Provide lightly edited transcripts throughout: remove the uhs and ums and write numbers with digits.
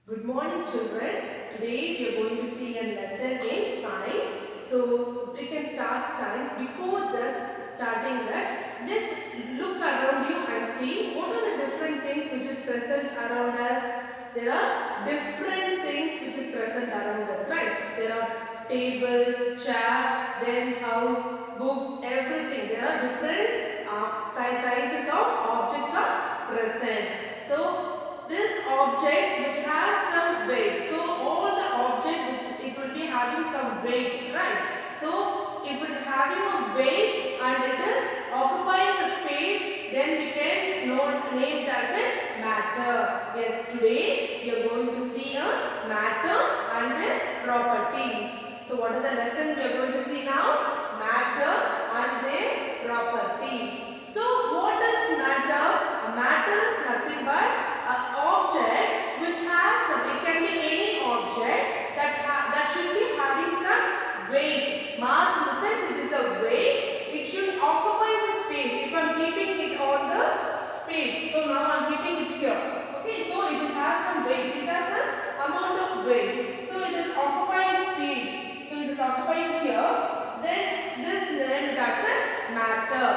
Good morning children. Today we are going to see a lesson in science. So we can start science. Before this starting that, just look around you and see what are the different things which is present around us. There are different things which is present around us, right? There are table, chair, then house, books, everything. There are different sizes of objects are present. So this object which has some weight. So all the objects which it will be having some weight, right? So if it is having a weight and it is occupying the space, then we can name it as a matter. Yes, today we are going to see a matter and their properties. So what are the lessons we are going to see now? Matter and their properties. So what is matter? A matter is nothing but an object which has some, it can be any object that should be having some weight. Mass in the sense it is a weight. It should occupy the space. If I am keeping it on the space, so now I am keeping it here. Okay, so it has some weight. It has an amount of weight. So it is occupying space. So it is occupying here. Then this named as a matter.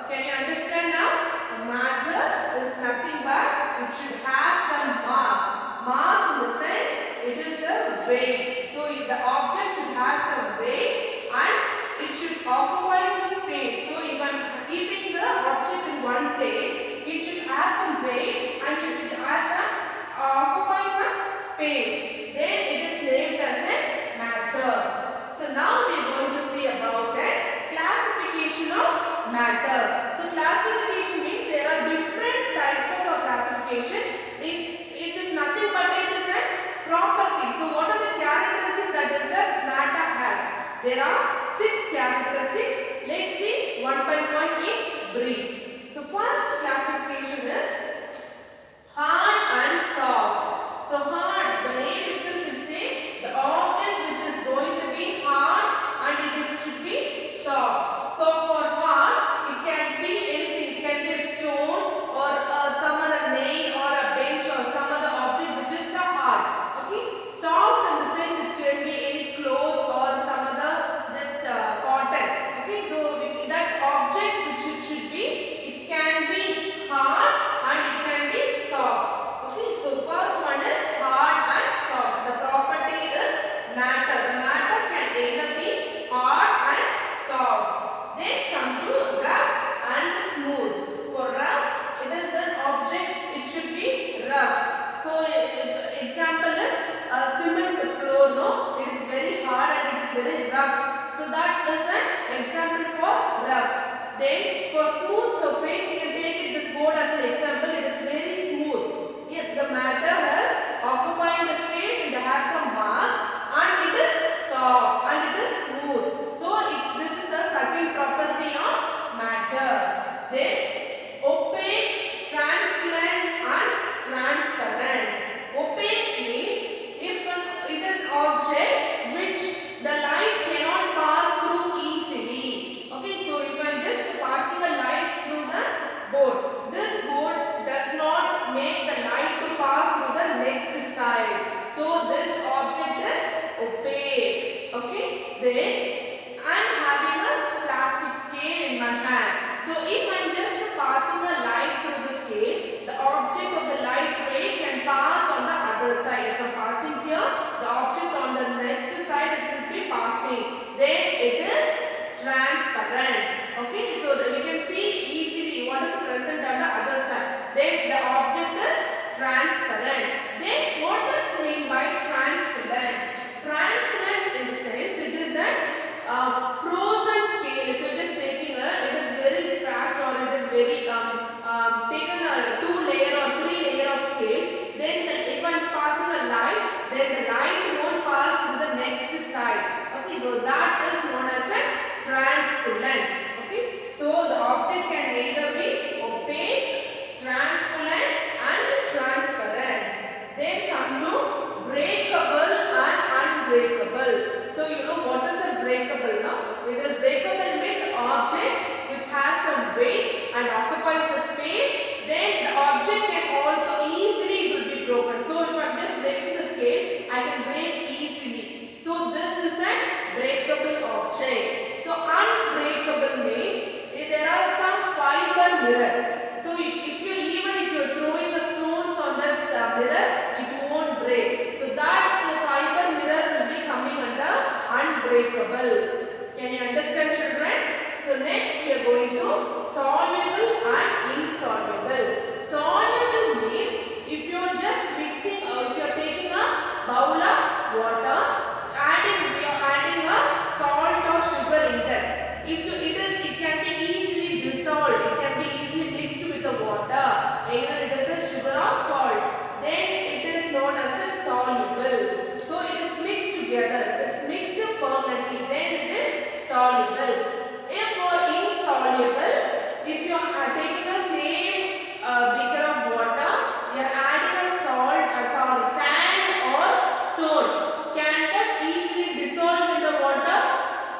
Can you understand now? A matter is nothing but it should have some mass. Mass in the sense it is a weight. So if the object should have some weight and it should occupy the space. So if I am keeping the object in one place, it should have some weight and it has some occupy some space. Then it is named as a matter. So now we are going to see about a classification of matter. So classification means there are different types of classification. It is nothing but it is a property. So what are the characteristics that is a matter has? There are 6 characteristics. Let's see one by one in brief. So first classification is hard and soft. So hard, the name itself will say the object which is going to be hard and it should be soft. So for hard, it can be anything. It can be a stone or some other nail or a bench or some other object which is hard. Okay. Soft in the sense it can be any cloth or some other just cotton. Okay. So that object which it should be, it can be hard and it can be soft. Okay. So first one is hard and soft. The property is matter. The matter can either be hard and soft. Then come to rough and smooth. For rough, it is an object, it should be rough. So example is cement floor, no? It is very hard and it is very rough. So that is an example for rough. Then for smooth surface, you can take this board as an example. It is very smooth. Yes, the matter has occupying the space, it has some mass and it is soft and it is smooth. So this is a certain property of matter. Then opaque, transparent and transparent. Opaque means if it is object which the light cannot pass through easily. Okay, so if I am just passing a light through the board, this board does not make the light to pass through the next side. So this object is opaque. Okay, then I am having a plastic scale in my hand. So if I am just passing a light through the scale, the object of the light ray can pass on the other side. If I am passing here, the object on the next side it will be passing. Then it is transparent. Okay, so that we can see easily what is present on the other side. Then the object is transparent. Then what is meant by transparent? Transparent in the sense it is a frozen scale. If you are just taking it is very scratch or it is very taken a 2 layer or 3 layer of scale. Then if I am passing a light, then the light won't pass to the next side. Okay, so that is known as a transparent. Okay, so the object can either be opaque, transparent and transparent. are going to soluble and insoluble. Soluble means if you are just mixing or if you are taking a bowl of water, we are adding a salt or sugar in that. It can be easily dissolved. It can be easily mixed with the water. Either it is a sugar or salt. Then it is known as a soluble. So it is mixed together. It is mixed permanently. Then it is soluble. If for insoluble, if you are taking the same beaker of water, you are adding a sand or stone. Can that easily dissolve in the water?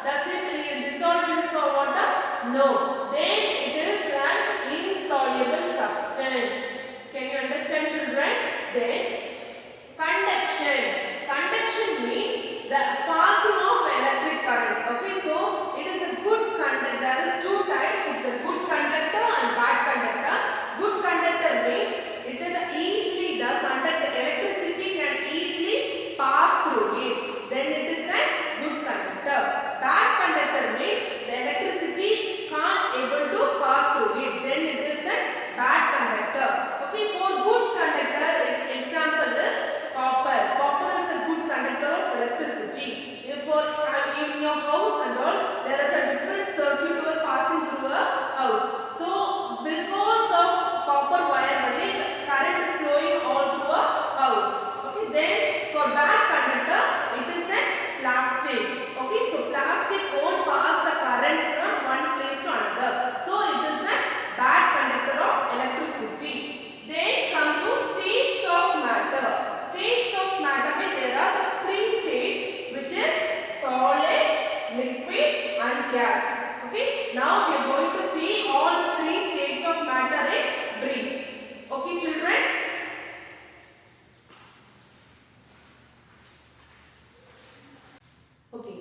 Does it dissolve in the water? No. Then it is an insoluble substance. Can you understand, children? Then conduction. Conduction means the passing of electric current. Okay, so it is a good conductor. There is two types. It's a good conductor and bad conductor. Good conductor means it is easily the electricity can easily pass through it. Then it is a good conductor. Bad conductor means the electricity can't able to pass through it. Then it is a bad conductor. Okay, for good conductor, example is copper. Copper is a good conductor of electricity. In your house and all, there is a different circuit passing through a house. So because of copper wire only, the current is flowing all through a house. Okay, then for bad conductor, it is a plastic. Okay, so plastic won't pass the current from one place to another. So it is a bad conductor of electricity. Then come to states of matter. States of matter means there are three states, which is solid, liquid and gas. Okay, now we are going to see all the three states of matter in brief. Okay, children? Okay,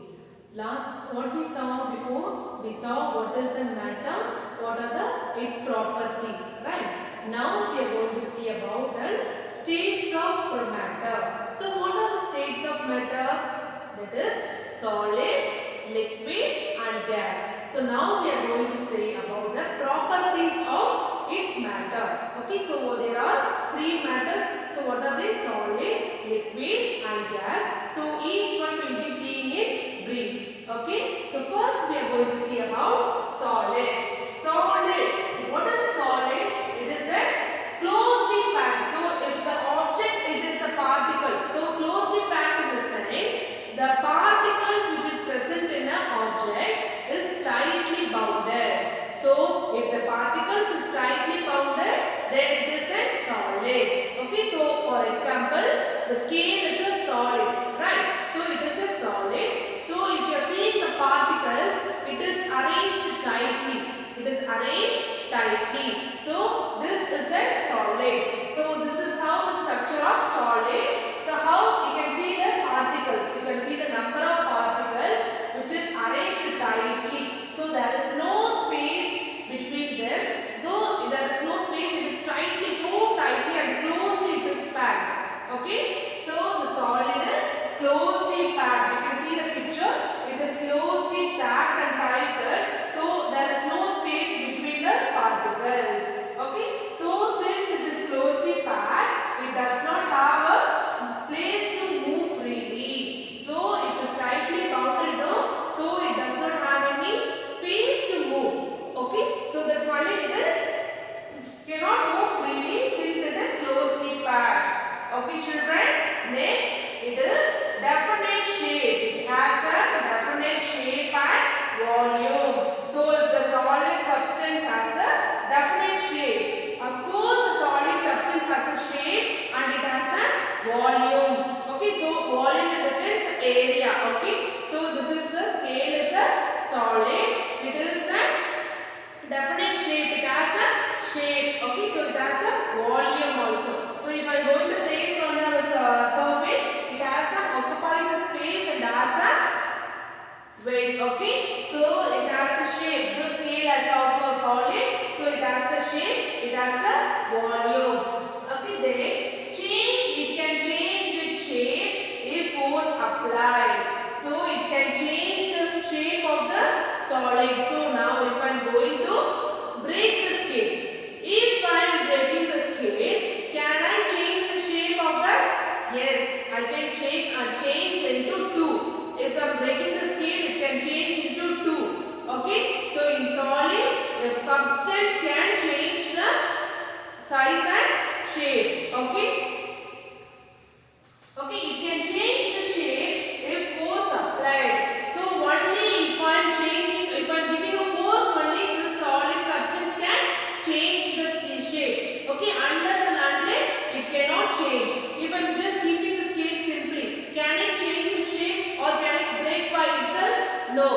last what we saw before, we saw what is a matter, what are its property, right? Now we are going to see about the states of matter. So what are the states of matter? That is solid, liquid and gas. So now we are going to say about the properties of its matter. Okay, so there are three matters. So what are they? Solid, liquid and gas. So each one will be seeing in brief. Okay, so first we are going to see about solid. Solid. What is solid? It is a closely packed. So if the object, it is a particle. So closely packed in the sense, the particles which is present in an object is tightly bounded. So if the particles is tightly bounded, then it is a solid. Okay, so for example, the scale is a solid, right? So it is a solid. So if you are seeing the particles, it is arranged tightly. It is arranged tightly. So this is a solid. So this is how the structure of solid. So how you can see the particles. You can see the number of particles which is arranged tightly. So there is no space between them. So there is no space. It is tightly, so tightly and closely it is packed. Okay. So the solid is closely packed. You can see the picture. It is closely packed and tighted. So there is no space between the particles. Okay. So since it is closely packed, it does not have a place to move freely. So it is tightly bounded, no? So it does not have any space to move. Okay. So that only it is cannot move freely since it is closely packed. Okay, children. Next, it is definite shape. It has a definite shape and volume. So the solid substance has a definite shape. Of course, the solid substance has a shape and it has a volume. Okay, so volume in the sense area. Okay, so this is the scale is a solid. It is a definite shape. It has a shape. Okay, so it has a volume also. So if I am going to place on the surface, it has a occupies a space and has a weight. Okay, so it has a shape. The scale is also solid. So it has a shape. It has a volume. Okay, then it can change its shape if force applied. So it can change the shape of the solid. So now if I am going substance can change the size and shape. Okay. Okay, it can change the shape if force applied. So only if I am giving a force, only the solid substance can change the shape. Okay, unless and until it cannot change. If I am just keeping the scale simply, can it change the shape or can it break by itself? No.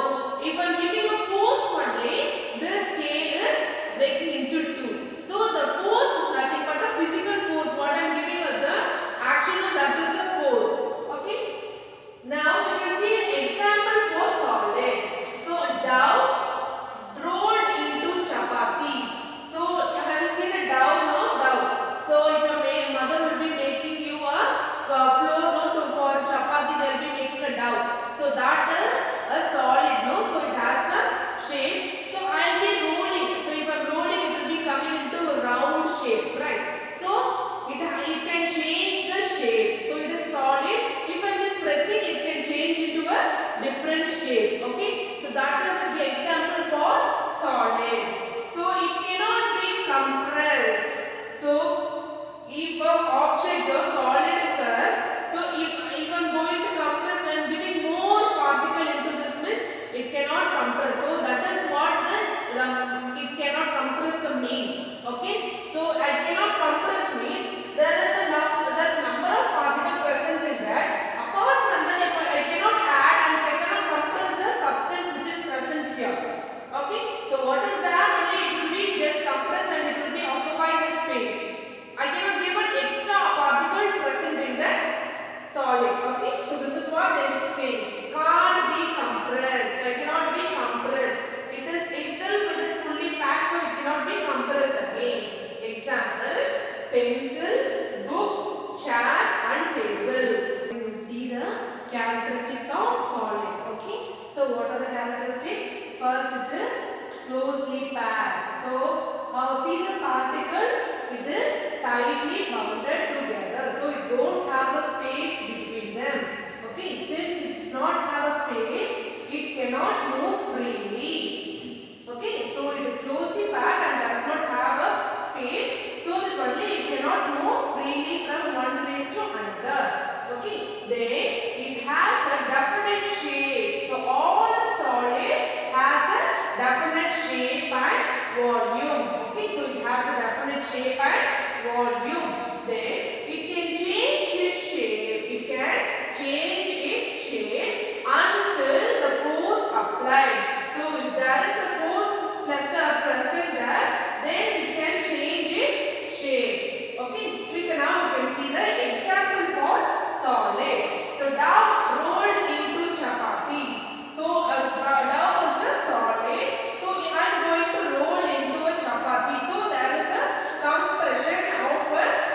If I am giving a force only, this scale is breaking into two. So the force is nothing but a physical force. What I am giving as the action, that is the force. Okay. Now we can see an example for solid. So dough rolled into chapatis. So have you seen a dough? No, dough. So if your mother will be making you a flour, no, for chapati they will be making a dough. So that is a solid, no. So it has a shape. So I will be rolling. So if I am rolling, it will be coming into a round shape, right? So it can change the shape. So it is solid. If I am just pressing, it can change into a different shape. Okay. So that is the example for solid. So it cannot be compressed. So if an object or solid is there, so if I am going to compress and giving more particle into this means it cannot compress. So that is what it cannot compress the mean. Okay. So I cannot compress means there is a number of particles present in that. Apart from that, I cannot add and I cannot compress the substance which is present here. Okay. So what is there? Only it will be just compressed and it will be occupy the space. I cannot give an extra particle present in that solid. Okay. So this is what they say. Can't be compressed. I cannot be compressed. It is itself, it is fully packed, so it cannot be compressed again. Example: pencil, book, chair and table. We will see the characteristics of solid. Okay. So what are the characteristics? First, it is closely packed. So see the particles, it is tightly bounded together. So it don't have a space between them. Okay. Since it does not have a space, it cannot move freely. Okay. So it is closely packed and does not have a space. So that only it cannot move freely from one place to another. Okay. Then it has a definite shape. So all the solid has a definite shape and volume. Okay. So it has a definite shape and volume. Then it can change its shape. It can change its shape until the force applied. So if there is a force plus a present there, then it can change its shape. Okay. Now we can see the example for solid. So dough rolled into chapatis. So dough is a solid. So I am going to roll into a chapati. So there is a compression of a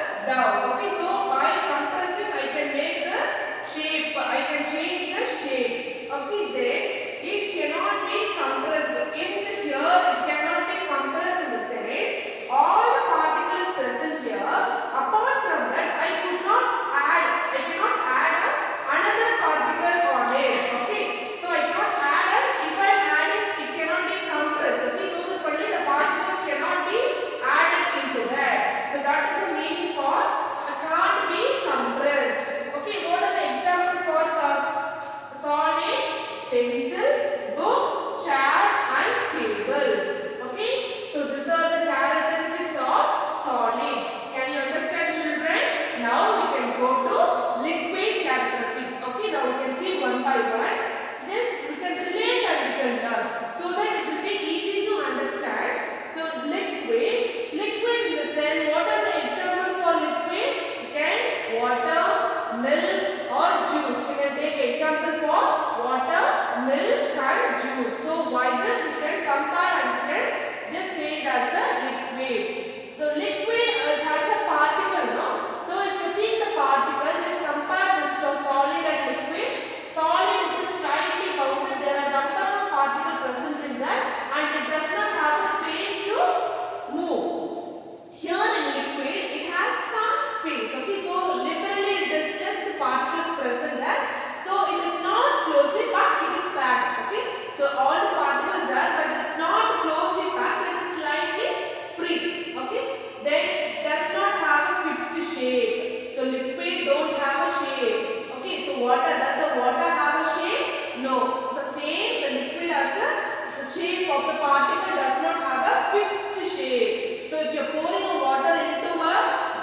particle does not have a fixed shape. So if you are pouring a water into a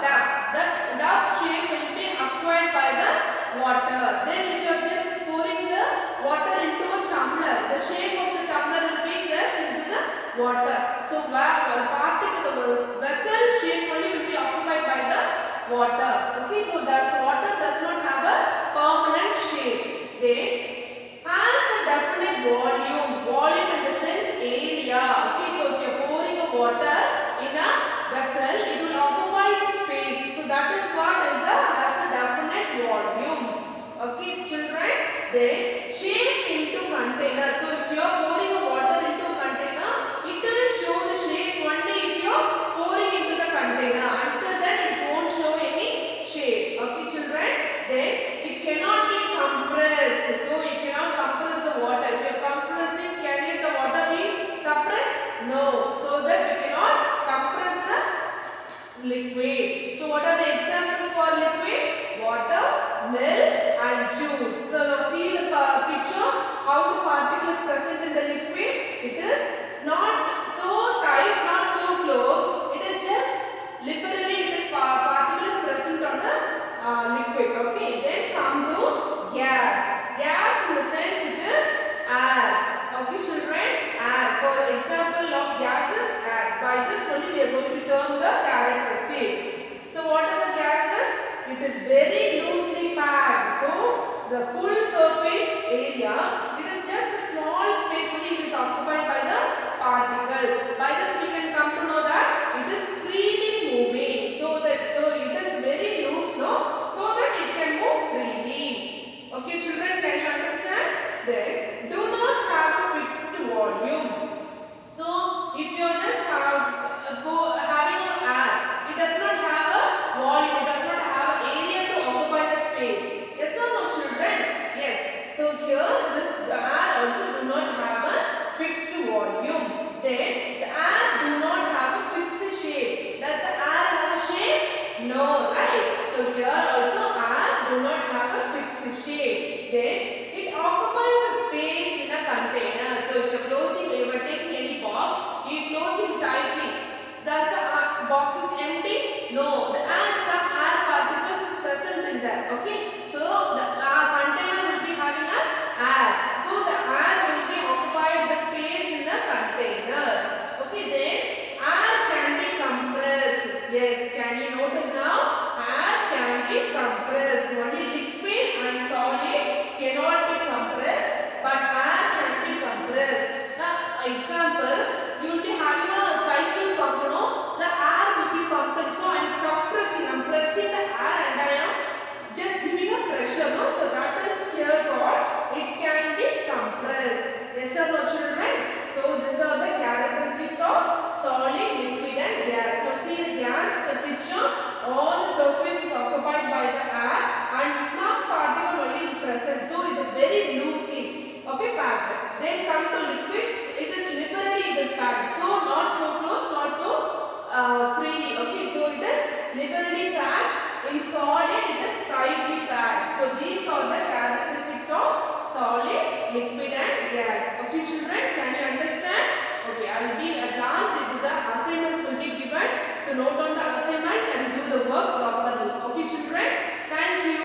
tap, that shape will be acquired by the water. Then if you are just pouring the water into a tumbler, the shape of the tumbler will be this into the water. So the particle, the vessel shape only will be occupied by the water. Okay, so water does not have a permanent shape. Then has a definite volume. Volume in the sense area. Okay, so if you are pouring a water in a vessel, it will occupy space. So that is what has a definite volume. Okay, children. Then shape into container. So if you are pouring a water into a container, it will show the shape only if you are pouring into the container. Until then, it won't show any shape. Okay, children. Then it cannot be compressed. So you cannot compress the water. If you are compressing, can the water be suppressed? No. So that we cannot compress the liquid. So what are the examples for liquid? Water, milk and juice. So now see the picture how the particle is present in the liquid. It is not so tight, not so close. It is just liberally this particle is present on the liquid. Okay, then come to gas. Gas in the sense it is air. Okay, children, air. For the example of gases, air. By this only we are going to term the characteristics. So what are the gases? It is very loosely packed. So the full surface area, it is just a small space only it is occupied by the particle. By this we can come to know that it is freely moving. So it is very loose, no? So that it can move freely. Okay, children, can you understand? Then do not have a fixed volume. So if you are just having an air, it does not have a volume. It does not have an area to occupy the space. Yes or no, children? Yes. So here the air also do not have a fixed volume. Then the air do not have a fixed shape. Does the air have a shape? No, right? So here also air do not have a fixed shape. Then it occupies a space in a container. So if you are taking any box, you close it tightly. Does the box is empty? No, the some air particles is present in there. Okay, so the container will be having a air. So the air will be occupied the space in the container. Okay, then air can be compressed. Yes, can you notice now? Air can be compressed. Only liquid and solid cannot be compressed, but air can be compressed. Now, example, you will be having a